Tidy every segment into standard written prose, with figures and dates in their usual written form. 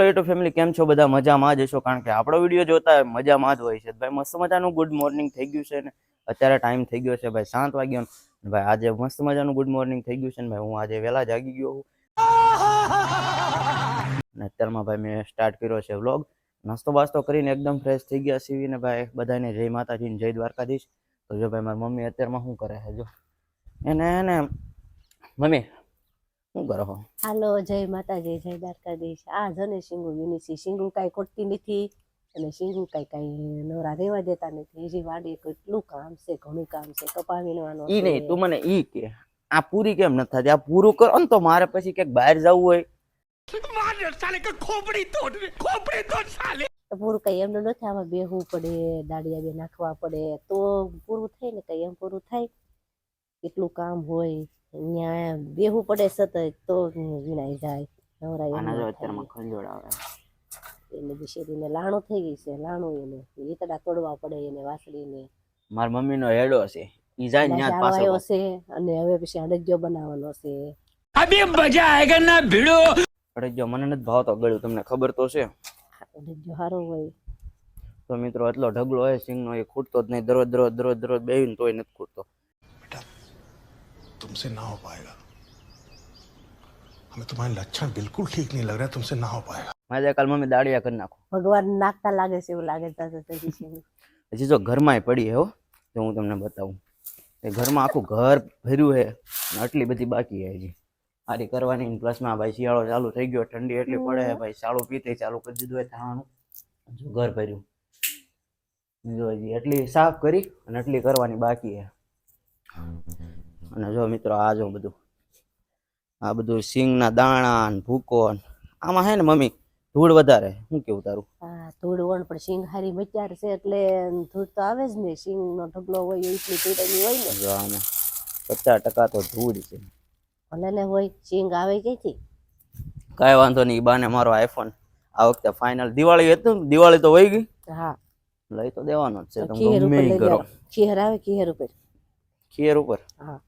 Hello YouTube family, કેમ છો બધા? મજામાં જ હશો, કારણ કે આપણો વિડીયો જોતા મજામાં જ હોય છે ભાઈ. મસ્ત મજાનું ગુડ મોર્નિંગ થઈ ગયું છે ને અત્યારે ટાઈમ થઈ ગયો છે ભાઈ 7 વાગ્યાનો. ભાઈ આજે મસ્ત મજાનું ગુડ મોર્નિંગ થઈ ગયું છે ને ભાઈ, હું આજે વહેલા જાગી ગયો છું અને અત્યારમાં ભાઈ મેં સ્ટાર્ટ કર્યો છે વ્લોગ. નાસ્તો બાસ્તો કરીને એકદમ ફ્રેશ થઈ ગયા છીએ ને ભાઈ, બધાને જય માતાજી જય દ્વારકાધીશ. તો જો ભાઈ મારી મમ્મી અત્યારમાં શું કરે છે, જો એને મમ્મી શું કરો છો? હાલો, જય માતાજી જય દ્વારકાધીશ. આ જને શીંગુ વિનીસી શીંગુ કાંઈ ખોટતી નથી અને શીંગુ કાંઈ નવરા રહેવા દેતા નથી. હજી વાડી કેટલું કામ છે, ઘણું કામ છે. કપા વીણવાનો ઈ નહીં, તું મને ઈ કે આ પૂરી કેમ નથી થતી? આ પૂરું કરો ને તો મારે પછી ક્યાંક બહાર જવું હોય. પૂરું કઈ એમને નથી, આમાં બેહવું પડે, દાડિયા બે નાખવા પડે તો પૂરું થાય ને. કઈ એમ પૂરું થાય? કેટલું કામ હોય, અહીંયા બેહવું પડે સતત તો વીણાઈ જાય. નવરા એમ અત્યારમાં ખંજોળ આવે એને બિશેરીને લાણું થઈ ગઈ છે. લાણું એને લીતડા તોડવા પડે, એને વાસળીને. મારા મમ્મીનો હેડો છે, ઈ જાય ન્યા જ પાછો આવ્યો છે અને હવે પછી અડજ્જો બનાવવાનો છે. અભી મજા આયેગા ના ભીડો. અડજ્જો મને નથી ભાવતો ગળ્યું, તમને ખબર તો છે. અડજ્જો સારો હોય તો મિત્રો એટલો ઢગલો હોય સિંગનો, એ ખૂટતો જ નહીં. દરરોજ બેહીને તોય નથી ખૂટતો. बेटा तुमसे ना हो पाएगा, हमें तुम्हारे लक्षण बिल्कुल ठीक नहीं लग रहा है, तुमसे ना हो पाएगा. મારે કાલ મમ્મી દાડિયા કરી નાખો. ભગવાન નાખતા લાગે છે એવું લાગે છે. હજી જો ઘરમાં પડી હે હો, જો હું તમને બતાવું. એ ઘરમાં આખું ઘર ભર્યું છે અને આટલી બધી બાકી છે હજી આરી કરવાની. પ્લસમાં ભાઈ શિયાળો ચાલુ થઈ ગયો, ઠંડી એટલી પડે છે ભાઈ, શાળું પીતે ચાલુ કરી દીધું હોય ધાવાનું. જો ઘર ભર્યું, જો હજી એટલી સાફ કરી અને એટલી કરવાની બાકી છે. અને જો મિત્રો આ જો બધું સિંગના દાણા ને ભૂકો આમાં હે ને મમ્મી ધૂળ વધારે. શું કેવું તારું? હા, ધૂળ વણ પણ સિંગ હારી મચાર છે એટલે ધૂળ તો આવે જ ને. સિંગ નો ઢગલો હોય એટલી ધૂળ એની હોય ને. જો આમાં 50% તો ધૂળ છે. ભલે ને હોય, સિંગ આવે ક્યાંથી? કાંઈ વાંધો નહીં, બાને મારો આઈફોન આ વખતે ફાઇનલ. દિવાળી હતું, દિવાળી તો વહી ગઈ, હા લઈ તો દેવાનો જ છે. ખીર તમે ઉપર ગમે કરો. ખીર આવે, ખીર ઉપર. ખીર ઉપર? હા.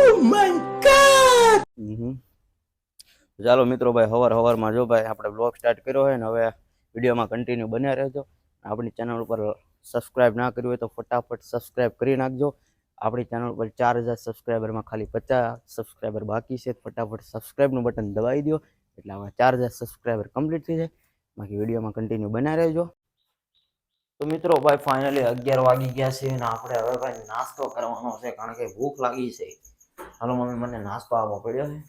Oh my God! ચાલો મિત્રો ભાઈ, હવારમાં જો ભાઈ આપણે બ્લોગ સ્ટાર્ટ કર્યો હોય ને, હવે વિડીયોમાં કન્ટિન્યુ બન્યા રહેજો. આપણી ચેનલ ઉપર સબસ્ક્રાઇબ ના કર્યું હોય તો ફટાફટ સબસ્ક્રાઇબ કરી નાખજો. આપણી ચેનલ ઉપર 4000 સબસ્ક્રાઈબરમાં ખાલી 50 સબસ્ક્રાઈબર બાકી છે. ફટાફટ સબસ્ક્રાઇબનું બટન દબાવી દો એટલે આમાં 4000 સબસ્ક્રાઈબર કમ્પ્લીટ થઈ જાય. બાકી વિડીયોમાં કન્ટિન્યુ બન્યા રહેજો. તો મિત્રો ભાઈ ફાઇનલી 11 વાગી ગયા છે અને આપણે હવે ભાઈ નાસ્તો કરવાનો છે, કારણ કે ભૂખ લાગી છે. હાલો મમ્મી, મને નાસ્તો આપવો પડ્યો છે.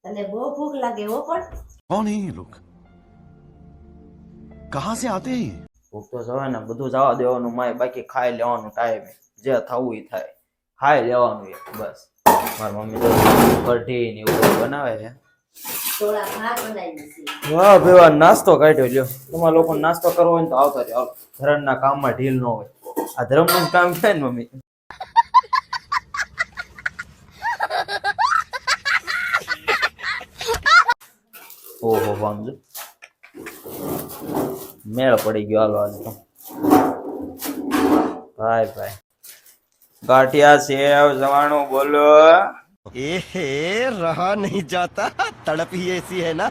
તને બહુ ભૂખ લાગે હો. પણ कौन है ये लोग, कहाँ से आते हैं? ભૂખ તો જવાય ને, બધું જવા દેવાનું માય, બાકી ખાઈ લેવાનું ટાઈમે. જે થવું એ થાય, ખાઈ લેવાનું બસ. મારી મમ્મી તો કઢી ને એવું બનાવે છે. થોડા ભાત બનાવી છે. વાહ ભેવા, નાસ્તો કાઢ્યો લ્યો. તમારા લોકો નાસ્તો કરવો હોય ને તો આવતા રહ્યો. ધર્મના કામમાં ઢીલ ન હોય. આ ધર્મનું કામ છે ને મમ્મી. ઓહો સમજો, મેળ પડી ગયો. હાલો આજે તો ભાઈ ગાંઠિયા સેવ જવાનું બોલો. एहे रहा नहीं जाता, तड़प ही ऐसी है ना.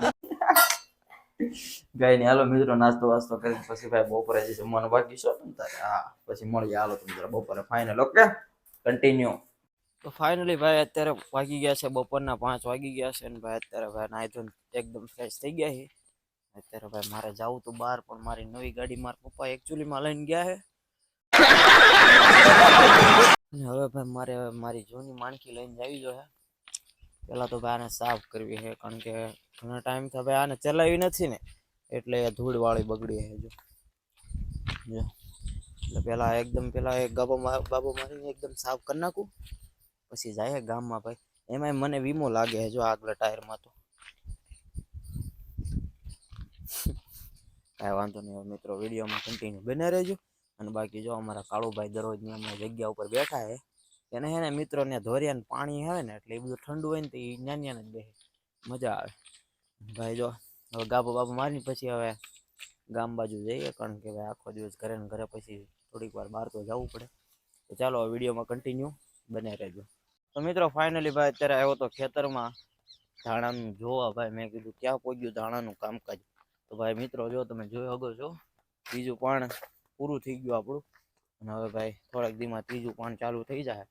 કઈ નહીં, હાલો મિત્રો નાસ્તો વાસ્તો કરીને પછી ભાઈ બપોરે જે જમવાનું બાકી છે ને તારે, હા પછી મળીએ. હાલો તમે બપોરે ફાઇનલ. Okay, continue. તો ફાઇનલી ભાઈ અત્યારે વાગી ગયા છે બપોરના 5 વાગી ગયા છે ને ભાઈ અત્યારે ભાઈ નાઈ ધોઈને એકદમ ફ્રેશ થઈ ગયા છે. અત્યારે ભાઈ મારે જવું તો બહાર, પણ મારી નવી ગાડી મારા પપ્પા એકચ્યુઅલીમાં લઈને ગયા છે. હવે ભાઈ મારે મારી જૂની માણકી લઈને આવી જોઈએ. પેલા તો ભાઈ આને સાફ કરવી છે, કારણ કે ઘણા ટાઈમથી ભાઈ આને ચલાવી નથી ને, એટલે ધૂળ વાળી બગડી છે. જો એટલે પેલા એક બાબો મારીને એકદમ સાફ કરી નાખું, પછી જાય ગામમાં ભાઈ. એમાં મને વીમો લાગે છે જો આગલા ટાયરમાં. તો કાંઈ વાંધો નહીં મિત્રો, વિડીયોમાં કન્ટિન્યુ બને રહેજો. અને બાકી જો અમારા કાળુભાઈ દરરોજની અમારી જગ્યા ઉપર બેઠા છે. એને હે ને મિત્રો ને ધોરિયા ને પાણી આવે ને એટલે એ બધું ઠંડુ હોય ને તો એ ન્યા જ બેસે, મજા આવે ભાઈ. જો હવે ગાબો મારીને પછી હવે ગામ બાજુ જઈએ, કારણ કે ભાઈ આખો દિવસ ઘરે ને ઘરે પછી થોડીક વાર બહાર તો જવું પડે. તો ચાલો વિડીયોમાં કન્ટિન્યુ બને રહેજો. તો મિત્રો ફાઇનલી ભાઈ અત્યારે આવ્યો તો ખેતરમાં ધાણાનું જોવા. ભાઈ મેં કીધું ક્યાં પહોંચ્યું ધાણાનું કામકાજ. તો તો ભાઈ મિત્રો જો તમે જોઈ શકો છો ત્રીજું પાણ પૂરું થઈ ગયું આપણું અને હવે ભાઈ થોડાક દીમાં ત્રીજું પાણ ચાલુ થઈ જાય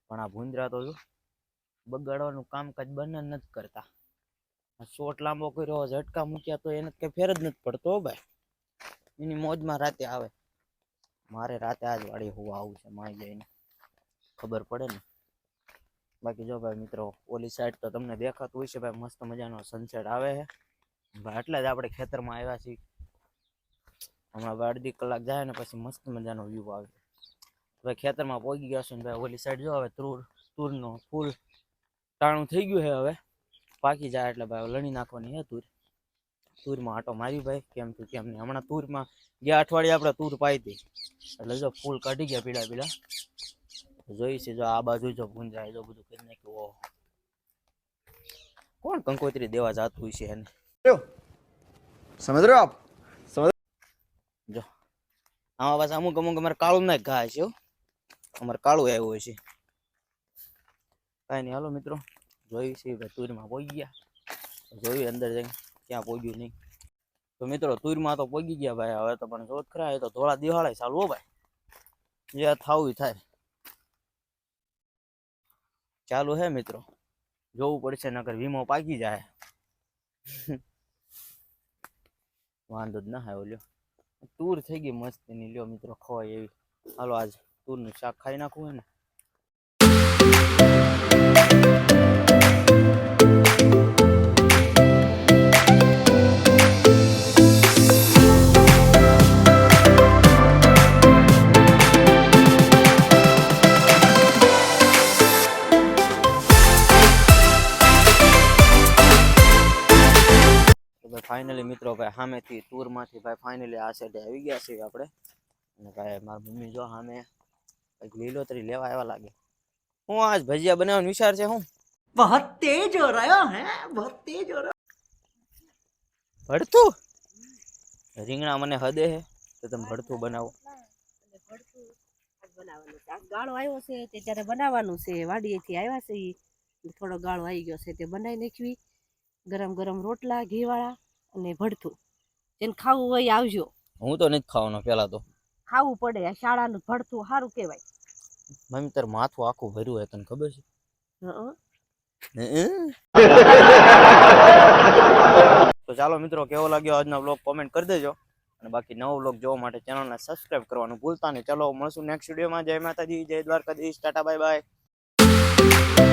પણ આ ભૂંદરા તો જો બગાડવાનું કામકાજ બંને નથી કરતા શોટ લાંબો કર્યો ઝટકા મૂક્યા તો એને કઈ ફેર જ નથી પડતો હો ભાઈ એની મોજમાં રાતે આવે મારે રાતે આજ વાળી હોવા આવું છે માઈ જઈને ખબર પડે ને બાકી જો ભાઈ મિત્રો ઓલી સાઈડ તો તમને દેખાતું હોય છે ભાઈ મસ્ત મજાનો સનસેટ આવે છે ભાઈ એટલે જ આપણે ખેતરમાં આવ્યા છીએ હમણાં અડધી કલાક જાય ને પછી મસ્ત મજાનો વ્યૂ આવે ભાઈ ખેતરમાં પહોંચી ગયા છે ને ભાઈ ઓલી સાઈડ જો હવે તુરનો ફૂલ ટાણું થઈ ગયું છે હવે પાકી જાય એટલે ભાઈ લણી નાખવાની હે તુરમાં આટો મારી ભાઈ કેમ તું કેમ નહીં હમણાં તુરમાં ગયા અઠવાડિયે આપણે તુર પાઈ હતી એટલે જો ફૂલ કાઢી ગયા પીળા પીળા જોઈ છે જો આ બાજુ જો ભૂંજાય જો બધું કરી નાખ્યું ઓહ કોણ કંકોત્રી દેવા જાતું છે એને समझ रहे हो आप જો આમાં પાછા અમુક અમારે કાળું ના ઘા છે હો. અમારે કાળું આવ્યું હોય છે કાંઈ નહીં હાલો મિત્રો જોઈ છે ભાઈ તુરમાં પહોંચી ગયા જોયું અંદર જઈને ક્યાં પહોંચ્યું નહીં તો મિત્રો તુરમાં તો પહોંચી ગયા ભાઈ હવે તો પણ જોત ખરા એ તો ધોળા દિવાળે ચાલુ હો ભાઈ જે થાવું થાય ચાલુ હે મિત્રો જોવું પડશે નકર વીમો પાકી જાય વાંધો જ ના હોય લ્યો તુર થઈ ગઈ મસ્ત ની લ્યો મિત્રો ખવાય એવી હાલો આજ તુરનું શાક ખાઈ નાખવું હોય ને ફાઇનલી મિત્રો ભાઈ સામેથી તુરમાંથી ભાઈ ફાઇનલી આ સાઈડે આવી ગયા છે આપણે અને ભાઈ મારી મમ્મી જો સામે કંઈક લીલોતરી લેવા આવ્યા લાગે હું આજ ભજીયા બનાવવાનો વિચાર છે હું बहुत तेज हो रहा है बहुत तेज हो रहा ભડથું રીંગણા મને હદે હે તો તમે ભડથું બનાવો ગાળો આવ્યો છે તે ત્યારે બનાવવાનું છે વાડીએથી આવ્યા છે થોડો ગાળો આવી ગયો છે તે બનાવી નાખવી ગરમ ગરમ રોટલા ઘીવાળા અને ભડથું જેને ખાવું હોય આવજો હું તો નથી ખાવાનો પેલા તો ખાવું પડે આ શાળાનું ભડથું સારું કહેવાય મમ્મી તાર માથું આખું ભર્યું હોય તને ખબર છે તો ચાલો મિત્રો કેવો લાગ્યો આજનો વ્લોગ કોમેન્ટ કરી દેજો અને બાકી નવો વ્લોગ જોવા માટે ચેનલને સબસ્ક્રાઇબ કરવાનું ભૂલતા નહીં ચાલો મળશું નેક્સ્ટ વિડીયોમાં જય માતાજી જય દ્વારકાધીશ ટાટા બાય બાય